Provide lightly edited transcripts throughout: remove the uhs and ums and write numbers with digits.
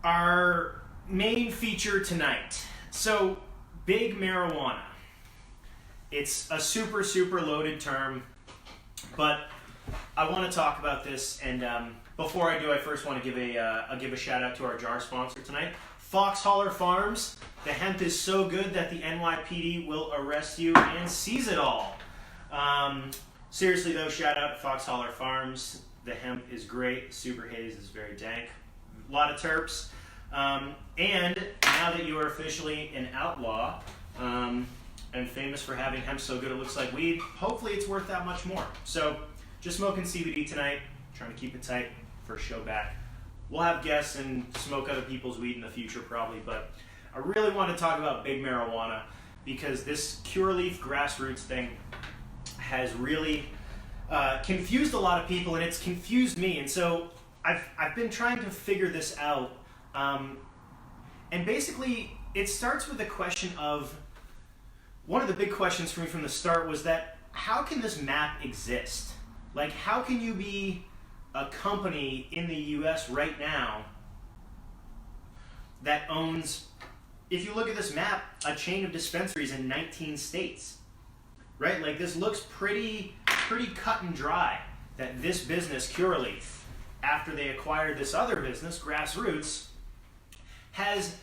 Our main feature tonight. So, big marijuana. It's a super loaded term, but I want to talk about this. And before I do, I first want to give a shout out to our jar sponsor tonight, Foxholler Farms. The hemp is so good that the NYPD will arrest you and seize it all. Seriously though, shout out to Foxholler Farms. The hemp is great. Super haze is very dank. A lot of terps. And now that you are officially an outlaw and famous for having hemp so good it looks like weed, hopefully it's worth that much more. So just smoking CBD tonight, trying to keep it tight for a show back. We'll have guests and smoke other people's weed in the future probably, but I really want to talk about big marijuana because this Curaleaf Grassroots thing has really confused a lot of people, and it's confused me. And so I've been trying to figure this out. And basically, it starts with the question of, one of the big questions for me from the start was that, how can this map exist? Like, how can you be a company in the US right now that owns, if you look at this map, a chain of dispensaries in 19 states, right? Like, this looks pretty cut and dry that this business, Curaleaf, after they acquired this other business, Grassroots, has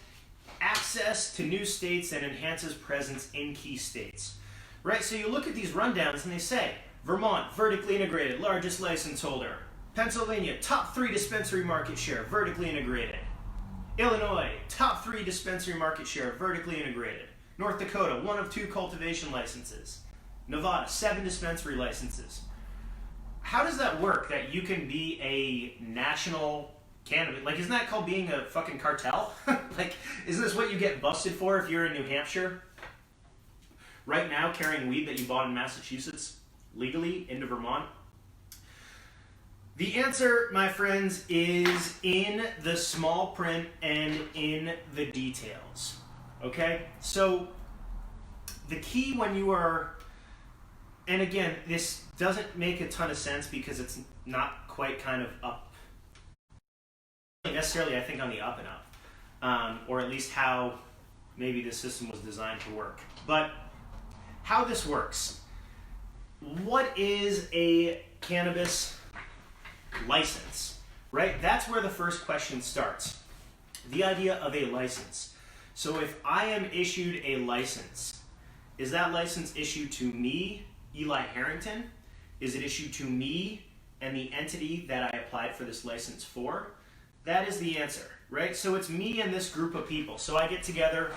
access to new states and enhances presence in key states, right? So you look at these rundowns and they say, Vermont, vertically integrated, largest license holder. Pennsylvania, top 3 dispensary market share, vertically integrated. Illinois, top 3 dispensary market share, vertically integrated. North Dakota, 1 of 2 cultivation licenses. Nevada, 7 dispensary licenses. How does that work, that you can be a national cannabis? Like, isn't that called being a fucking cartel? Like, isn't this what you get busted for if you're in New Hampshire? Right now, carrying weed that you bought in Massachusetts legally into Vermont? The answer, my friends, is in the small print and in the details. Okay? So, the key when you are, and again, this doesn't make a ton of sense because it's not quite kind of up, necessarily I think on the up and up, or at least how maybe the system was designed to work. But how this works, what is a cannabis license, right? That's where the first question starts. The idea of a license. So if I am issued a license, is that license issued to me, Eli Harrington? Is it issued to me and the entity that I applied for this license for? That is the answer, right? So it's me and this group of people. So I get together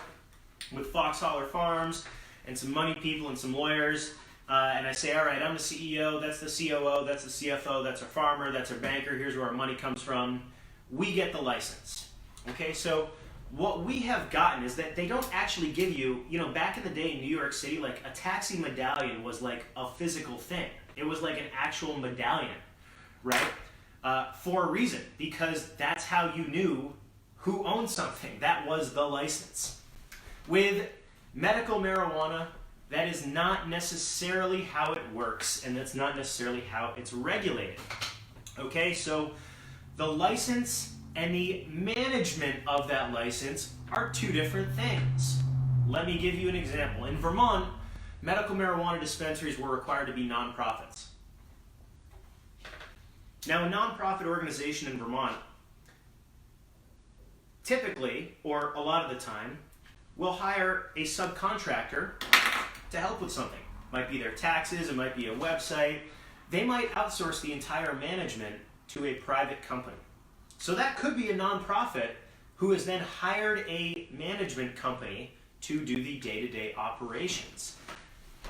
with Foxholler Farms and some money people and some lawyers, and I say, all right, I'm the CEO, that's the COO, that's the CFO, that's our farmer, that's our banker, here's where our money comes from. We get the license, okay? So what we have gotten is that they don't actually give you, back in the day in New York City, like a taxi medallion was like a physical thing. It was like an actual medallion, right? For a reason, because that's how you knew who owned something. That was the license. With medical marijuana, that is not necessarily how it works, and that's not necessarily how it's regulated. Okay, so the license and the management of that license are 2 different things. Let me give you an example. In Vermont, medical marijuana dispensaries were required to be nonprofits. Now, a nonprofit organization in Vermont typically, or a lot of the time, will hire a subcontractor to help with something. It might be their taxes, it might be a website. They might outsource the entire management to a private company. So that could be a nonprofit who has then hired a management company to do the day-to-day operations.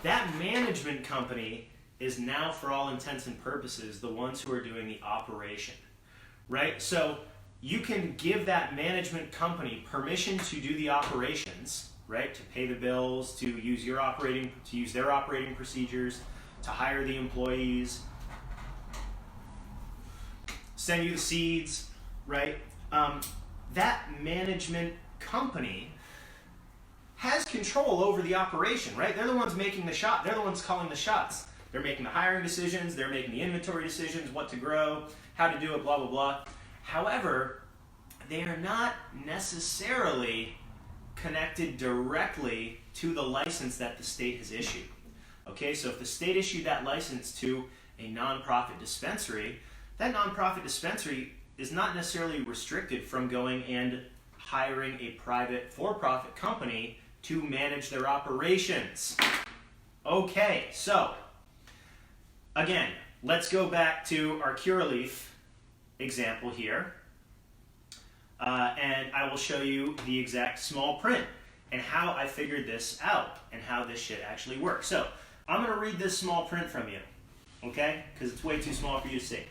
That management company is now, for all intents and purposes, the ones who are doing the operation, right? So you can give that management company permission to do the operations, right? To pay the bills, to use their operating procedures, to hire the employees, send you the seeds, right? That management company has control over the operation, right? They're the ones making the shot. They're the ones calling the shots. They're making the hiring decisions. They're making the inventory decisions, what to grow, how to do it, blah, blah, blah. However, they are not necessarily connected directly to the license that the state has issued. Okay, so if the state issued that license to a nonprofit dispensary, that nonprofit dispensary is not necessarily restricted from going and hiring a private for-profit company to manage their operations. Okay, so again, let's go back to our Curaleaf example here. And I will show you the exact small print and how I figured this out and how this shit actually works. So I'm going to read this small print from you, okay? Because it's way too small for you to see.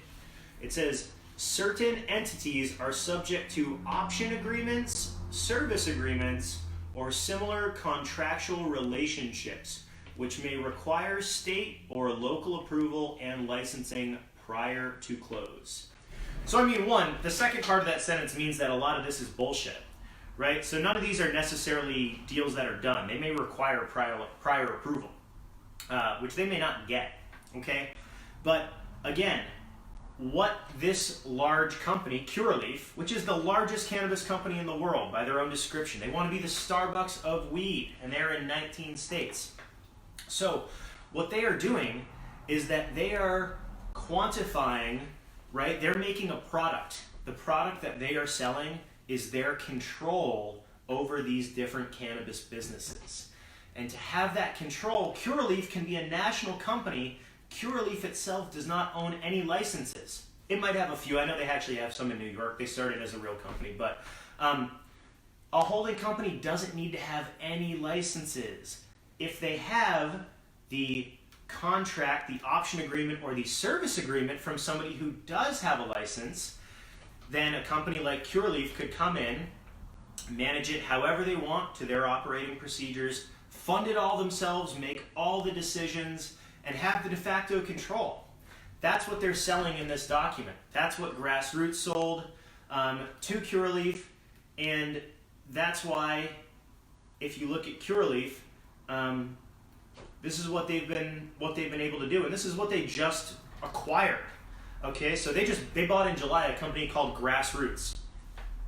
It says, certain entities are subject to option agreements, service agreements, or similar contractual relationships, which may require state or local approval and licensing prior to close. So I mean, one, the second part of that sentence means that a lot of this is bullshit, right? So none of these are necessarily deals that are done. They may require prior approval, which they may not get, okay? But again, what this large company, Curaleaf, which is the largest cannabis company in the world by their own description, they want to be the Starbucks of weed, and they're in 19 states. So what they are doing is that they are quantifying, right? They're making a product. The product that they are selling is their control over these different cannabis businesses. And to have that control, Curaleaf can be a national company. Curaleaf itself does not own any licenses. It might have a few. I know they actually have some in New York. They started as a real company. But a holding company doesn't need to have any licenses. If they have the contract, the option agreement, or the service agreement from somebody who does have a license, then a company like Curaleaf could come in, manage it however they want to their operating procedures, fund it all themselves, make all the decisions, and have the de facto control. That's what they're selling in this document. That's what Grassroots sold to Curaleaf, and that's why, if you look at Curaleaf, this is what they've been able to do, and this is what they just acquired. Okay, so they bought in July a company called Grassroots,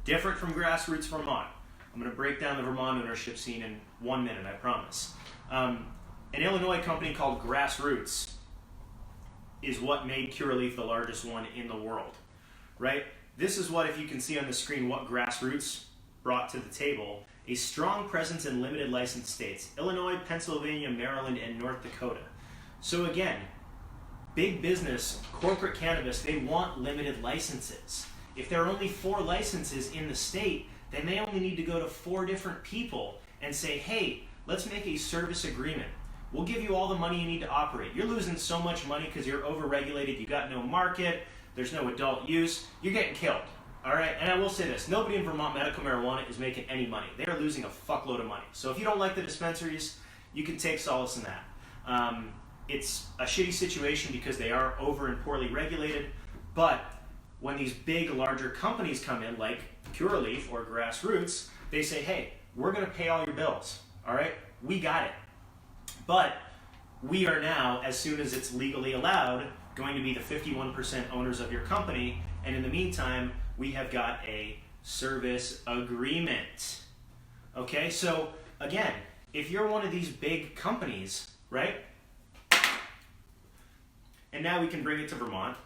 different from Grassroots Vermont. I'm going to break down the Vermont ownership scene in 1 minute, I promise. An Illinois company called Grassroots is what made Curaleaf the largest one in the world, right? This is what, if you can see on the screen, what Grassroots brought to the table. A strong presence in limited license states, Illinois, Pennsylvania, Maryland, and North Dakota. So again, big business, corporate cannabis, they want limited licenses. If there are only 4 licenses in the state, then they only need to go to 4 different people and say, hey, let's make a service agreement. We'll give you all the money you need to operate. You're losing so much money because you're overregulated, you got no market, there's no adult use, you're getting killed. All right, and I will say this, nobody in Vermont medical marijuana is making any money. They are losing a fuckload of money. So if you don't like the dispensaries, you can take solace in that. It's a shitty situation because they are over and poorly regulated, but when these big, larger companies come in, like Curaleaf or Grassroots, they say, hey, we're gonna pay all your bills, all right? We got it. But we are now, as soon as it's legally allowed, going to be the 51% owners of your company, and in the meantime, we have got a service agreement. Okay, so again, if you're one of these big companies, right? And now we can bring it to Vermont.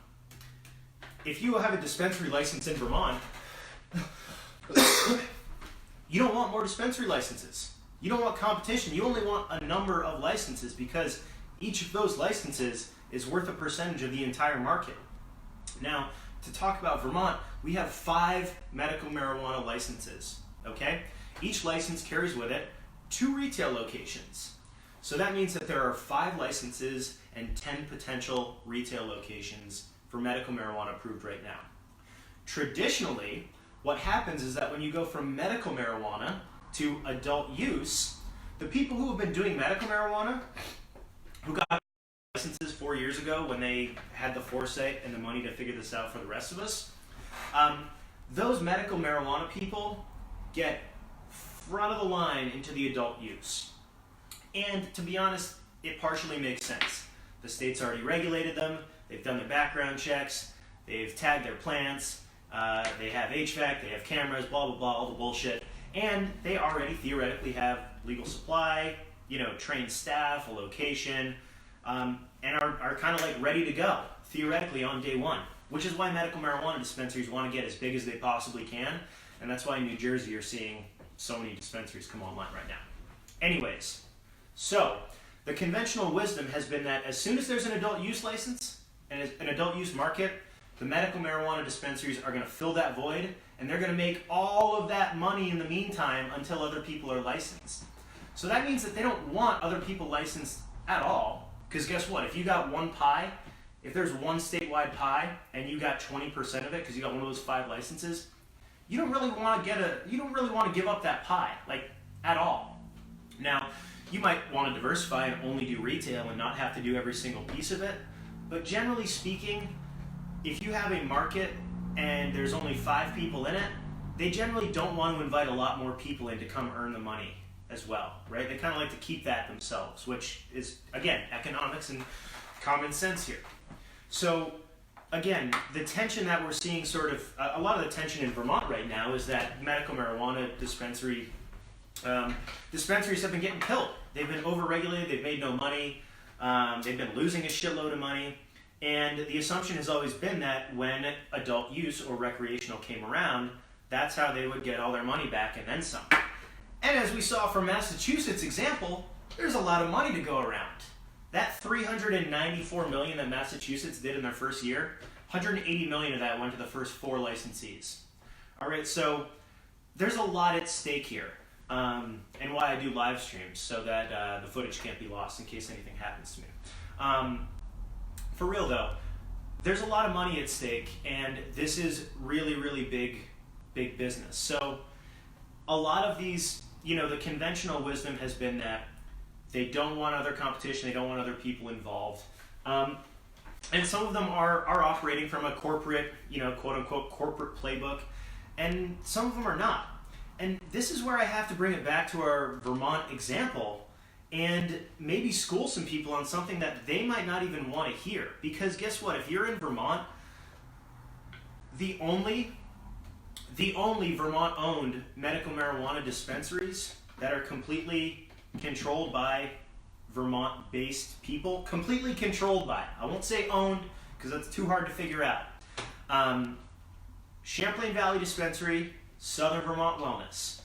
If you have a dispensary license in Vermont, you don't want more dispensary licenses. You don't want competition. You only want a number of licenses because each of those licenses is worth a percentage of the entire market. Now, to talk about Vermont, we have 5 medical marijuana licenses, okay? Each license carries with it 2 retail locations. So that means that there are 5 licenses and 10 potential retail locations for medical marijuana approved right now. Traditionally, what happens is that when you go from medical marijuana to adult use, the people who have been doing medical marijuana, who got licenses 4 years ago when they had the foresight and the money to figure this out for the rest of us, those medical marijuana people get front of the line into the adult use. And to be honest, it partially makes sense. The state's already regulated them, they've done their background checks, they've tagged their plants, They have HVAC, they have cameras, blah, blah, blah, all the bullshit. And they already theoretically have legal supply, trained staff, a location, and are kind of like ready to go, theoretically, on day one. Which is why medical marijuana dispensaries want to get as big as they possibly can. And that's why in New Jersey you're seeing so many dispensaries come online right now. Anyways, so the conventional wisdom has been that as soon as there's an adult use license and an adult use market, the medical marijuana dispensaries are going to fill that void, and they're going to make all of that money in the meantime until other people are licensed. So that means that they don't want other people licensed at all, because guess what? If you got one pie, if there's one statewide pie and you got 20% of it because you got one of those 5 licenses, you don't really want to give up that pie, like, at all. Now, you might want to diversify and only do retail and not have to do every single piece of it, but generally speaking, if you have a market and there's only 5 people in it, they generally don't want to invite a lot more people in to come earn the money as well, right? They kind of like to keep that themselves, which is, again, economics and common sense here. So, again, the tension that we're seeing a lot of the tension in Vermont right now is that medical marijuana dispensaries have been getting killed. They've been overregulated, they've made no money, they've been losing a shitload of money, and the assumption has always been that when adult use or recreational came around, that's how they would get all their money back and then some. And as we saw from Massachusetts' example, there's a lot of money to go around. That $394 million that Massachusetts did in their first year, $180 million of that went to the first 4 licensees. All right, so there's a lot at stake here, and why I do live streams, so that the footage can't be lost in case anything happens to me. For real though, there's a lot of money at stake, and this is really, really big business. So a lot of these, the conventional wisdom has been that they don't want other competition, they don't want other people involved. And some of them are operating from a corporate, quote unquote, corporate playbook, and some of them are not. And this is where I have to bring it back to our Vermont example and maybe school some people on something that they might not even want to hear. Because guess what? If you're in Vermont, the only Vermont-owned medical marijuana dispensaries that are completely controlled by Vermont-based people, completely controlled by, I won't say owned because that's too hard to figure out. Champlain Valley Dispensary, Southern Vermont Wellness.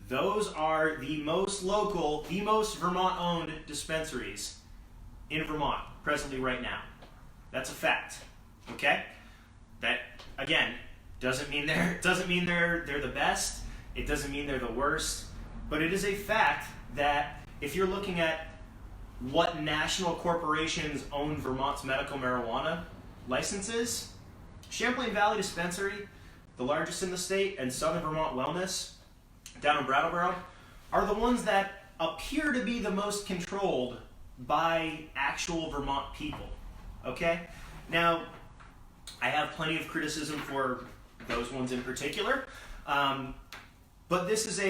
Those are the most local, the most Vermont-owned dispensaries in Vermont presently right now. That's a fact, okay? That, again, doesn't mean they're the best. It doesn't mean they're the worst. But it is a fact that if you're looking at what national corporations own Vermont's medical marijuana licenses, Champlain Valley Dispensary, the largest in the state, and Southern Vermont Wellness down in Brattleboro are the ones that appear to be the most controlled by actual Vermont people, okay? Now, I have plenty of criticism for those ones in particular, but this is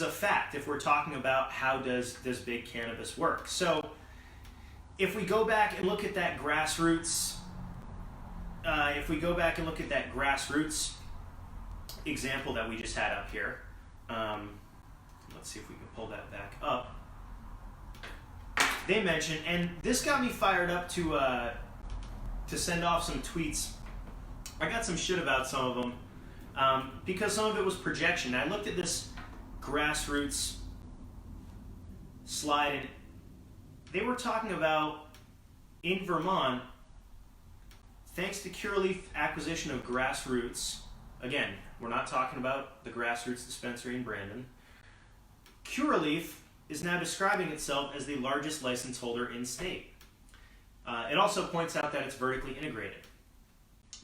a fact if we're talking about how does big cannabis work. So if we go back and look at that Grassroots, example that we just had up here, let's see if we can pull that back up. They mentioned, and this got me fired up to send off some tweets. I got some shit about some of them because some of it was projection. I looked at this Grassroots slide, and they were talking about in Vermont, thanks to Curaleaf acquisition of Grassroots. Again, we're not talking about the Grassroots dispensary in Brandon. Curaleaf is now describing itself as the largest license holder in state. It also points out that it's vertically integrated.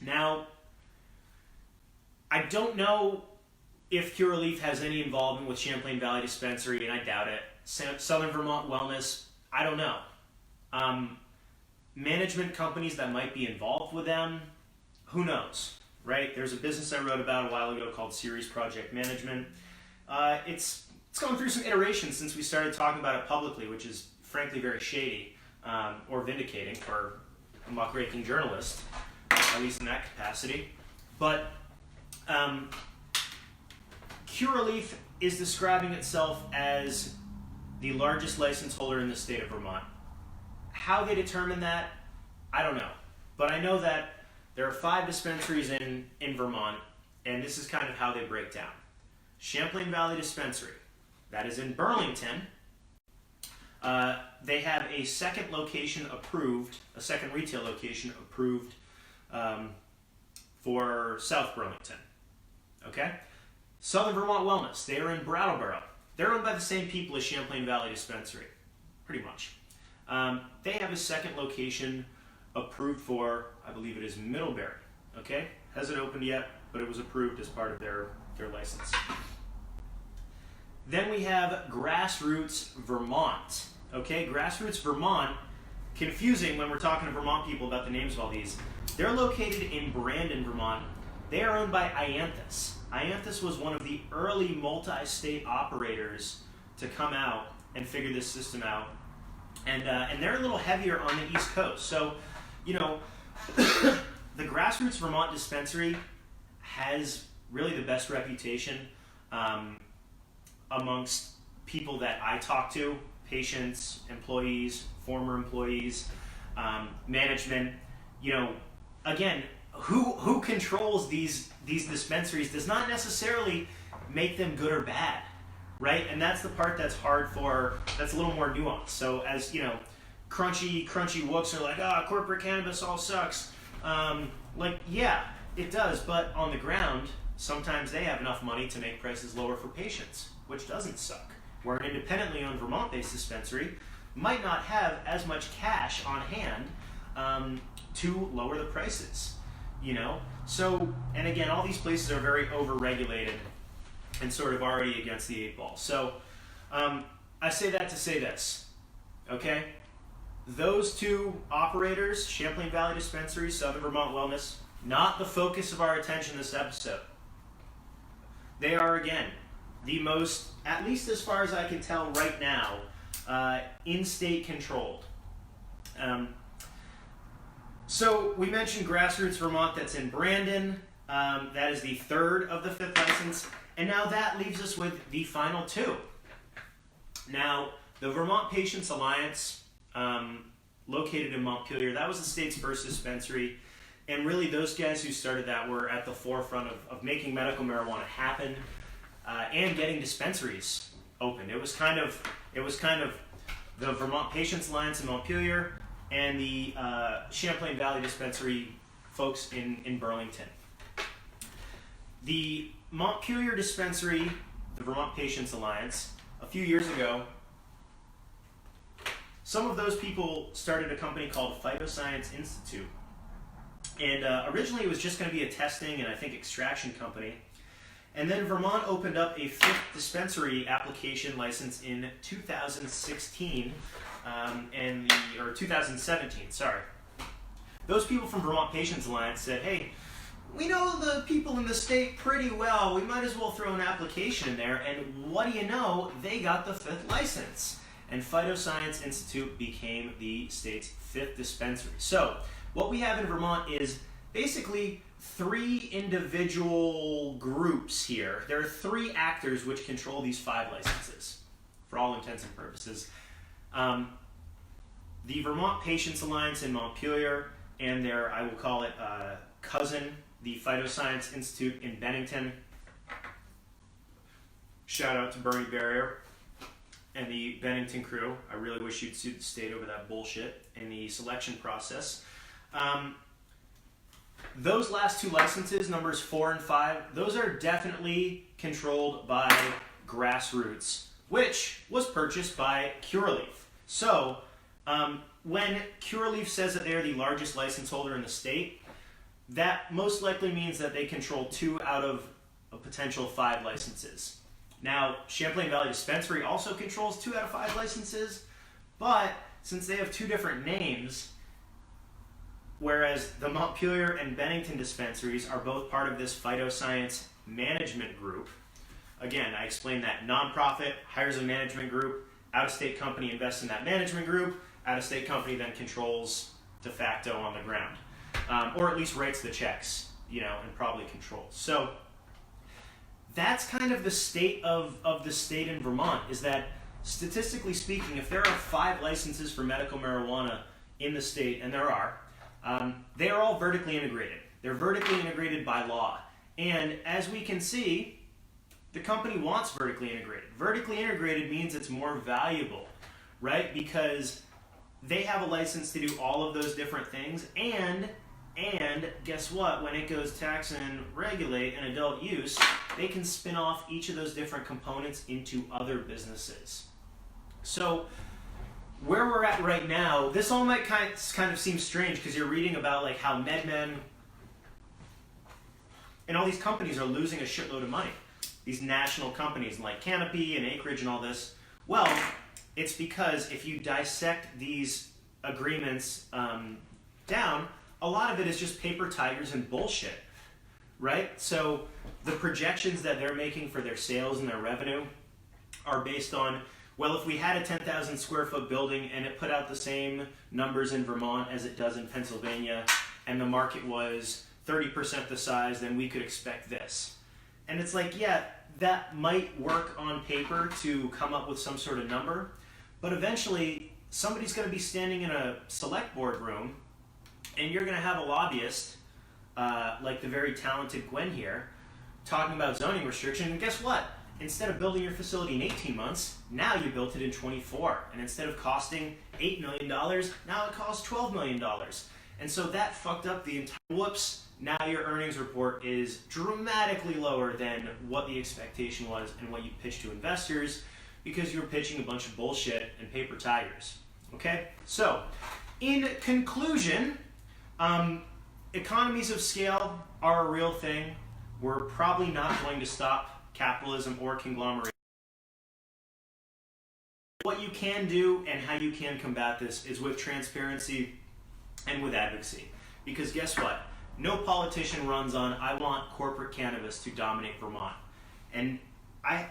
Now, I don't know if Curaleaf has any involvement with Champlain Valley Dispensary, and I doubt it. Southern Vermont Wellness, I don't know. Management companies that might be involved with them, who knows, right? There's a business I wrote about a while ago called Series Project Management. It's gone through some iterations since we started talking about it publicly, which is frankly very shady or vindicating for a muckraking journalist, at least in that capacity. But Curaleaf is describing itself as the largest license holder in the state of Vermont. How they determine that, I don't know. But I know that there are 5 dispensaries in Vermont, and this is kind of how they break down. Champlain Valley Dispensary, that is in Burlington. They have a second location approved, a second retail location approved for South Burlington. Okay? Southern Vermont Wellness, they are in Brattleboro. They're owned by the same people as Champlain Valley Dispensary, pretty much. They have a second location approved for, I believe it is Middlebury. Okay? Hasn't opened yet, but it was approved as part of their license. Then we have Grassroots Vermont. Okay, Grassroots Vermont, confusing when we're talking to Vermont people about the names of all these. They're located in Brandon, Vermont. They are owned by Ianthus. Ianthus was one of the early multi-state operators to come out and figure this system out. And they're a little heavier on the East Coast. So, you know, the Grassroots Vermont dispensary has really the best reputation amongst people that I talk to, patients, employees, former employees, management. You know, again, who controls these dispensaries does not necessarily make them good or bad, right? And that's the part that's hard for, that's a little more nuanced. So as, you know, crunchy wooks are like, corporate cannabis all sucks. Like, yeah, it does, but on the ground, sometimes they have enough money to make prices lower for patients, which doesn't suck. Where an independently owned Vermont-based dispensary might not have as much cash on hand to lower the prices, you know? So, and again, all these places are very over-regulated and sort of already against the 8 ball. So, I say that to say this, okay? Those 2 operators, Champlain Valley Dispensary, Southern Vermont Wellness, not the focus of our attention this episode. They are, again, the most, at least as far as I can tell right now, in-state controlled. So we mentioned Grassroots Vermont, that's in Brandon. That is the 3rd of the 5th license. And now that leaves us with the final 2. Now, the Vermont Patients Alliance, located in Montpelier, that was the state's first dispensary. And really those guys who started that were at the forefront of making medical marijuana happen. And getting dispensaries open. It was kind of the Vermont Patients Alliance in Montpelier and the Champlain Valley Dispensary folks in Burlington. The Montpelier Dispensary, the Vermont Patients Alliance, a few years ago, some of those people started a company called Phyto Institute. And originally it was just going to be a testing and I think extraction company. And then Vermont opened up a 5th dispensary application license in 2016, or 2017, sorry. Those people from Vermont Patients Alliance said, hey, we know the people in the state pretty well, we might as well throw an application in there, and what do you know, they got the 5th license. And Phyto Institute became the state's 5th dispensary. So, what we have in Vermont is basically 3 individual groups here. There are 3 actors which control these 5 licenses, for all intents and purposes. The Vermont Patients Alliance in Montpelier, and their, I will call it, cousin, the Phyto Institute in Bennington. Shout out to Bernie Barrier and the Bennington crew. I really wish you'd sue the state over that bullshit in the selection process. Those last 2 licenses, numbers 4 and 5, those are definitely controlled by Grassroots, which was purchased by Curaleaf. So, when Curaleaf says that they're the largest license holder in the state, that most likely means that they control 2 out of a potential 5 licenses. Now, Champlain Valley Dispensary also controls 2 out of 5 licenses, but since they have 2 different names, whereas the Montpelier and Bennington dispensaries are both part of this Phytoscience management group. Again, I explained that nonprofit hires a management group, out-of-state company invests in that management group, out-of-state company then controls de facto on the ground. Or at least writes the checks, you know, and probably controls. So that's kind of the state of the state in Vermont, is that statistically speaking, if there are 5 licenses for medical marijuana in the state, and there are, they are all vertically integrated. They're vertically integrated by law. And as we can see, the company wants vertically integrated. Vertically integrated means it's more valuable, right? Because they have a license to do all of those different things, and guess what? When it goes tax and regulate and adult use, they can spin off each of those different components into other businesses. So where we're at right now, this all might kind of seem strange because you're reading about like how MedMen and all these companies are losing a shitload of money. These national companies like Canopy and Acreage and all this. Well, it's because if you dissect these agreements down, a lot of it is just paper tigers and bullshit, right? So the projections that they're making for their sales and their revenue are based on, well, if we had a 10,000 square foot building and it put out the same numbers in Vermont as it does in Pennsylvania, and the market was 30% the size, then we could expect this. And it's like, yeah, that might work on paper to come up with some sort of number, but eventually somebody's going to be standing in a select board room, and you're going to have a lobbyist, like the very talented Gwen here, talking about zoning restriction, and guess what? Instead of building your facility in 18 months, now you built it in 24. And instead of costing $8 million, now it costs $12 million. And so that fucked up the entire, whoops, now your earnings report is dramatically lower than what the expectation was and what you pitched to investors, because you were pitching a bunch of bullshit and paper tigers. Okay? So, in conclusion, economies of scale are a real thing. We're probably not going to stop capitalism or conglomeration. What you can do and how you can combat this is with transparency and with advocacy. Because guess what? No politician runs on, I want corporate cannabis to dominate Vermont. And I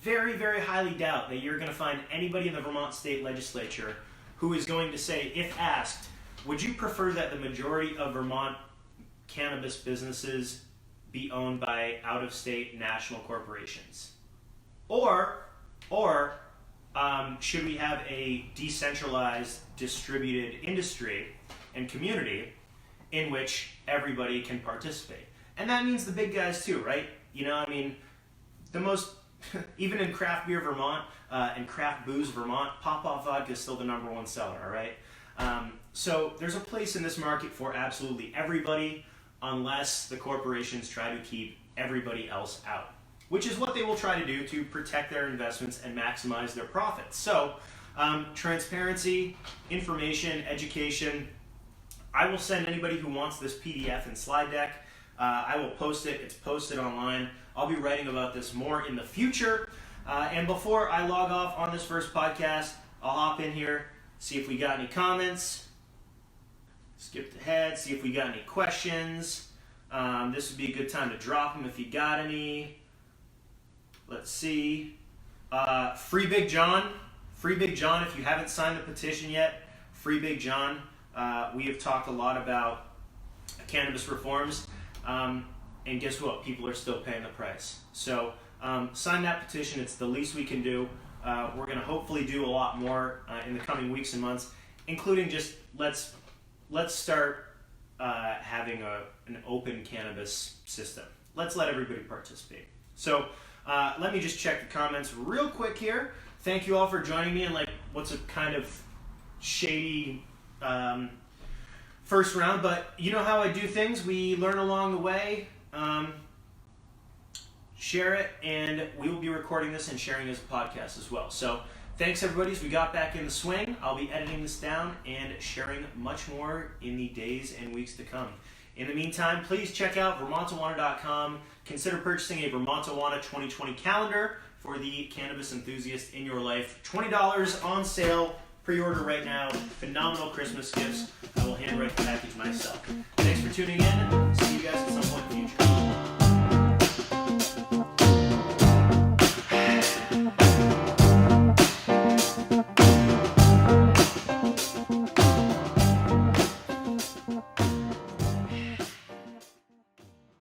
very, very highly doubt that you're going to find anybody in the Vermont state legislature who is going to say, if asked, would you prefer that the majority of Vermont cannabis businesses be owned by out-of-state national corporations? Or should we have a decentralized, distributed industry and community in which everybody can participate? And that means the big guys too, right? You know, I mean, the most, even in craft beer Vermont and craft booze Vermont, Pop-Off vodka is still the #1 seller, all right? So there's a place in this market for absolutely everybody, unless the corporations try to keep everybody else out, which is what they will try to do to protect their investments and maximize their profits. So transparency, information, education. I will send anybody who wants this PDF and slide deck. I will post it. It's posted online. I'll be writing about this more in the future. And before I log off on this first podcast, I'll hop in here, see if we got any comments. Skip ahead, see if we got any questions. This would be a good time to drop them if you got any. Let's see. Free Big John. Free Big John, if you haven't signed the petition yet, Free Big John. We have talked a lot about cannabis reforms. And guess what? People are still paying the price. So sign that petition. It's the least we can do. We're going to hopefully do a lot more in the coming weeks and months, including just let's start having an open cannabis system. Let's let everybody participate. So let me just check the comments real quick here. Thank you all for joining me in like what's a kind of shady first round, but you know how I do things. We learn along the way. Share it, and we will be recording this and sharing it as a podcast as well. So thanks everybody as we got back in the swing. I'll be editing this down and sharing much more in the days and weeks to come. In the meantime, please check out Vermontijuana.com. Consider purchasing a Vermontijuana 2020 calendar for the cannabis enthusiast in your life. $20 on sale. Pre-order right now. Phenomenal Christmas gifts. I will handwrite the package myself. Thanks for tuning in. See you guys at some point in the future.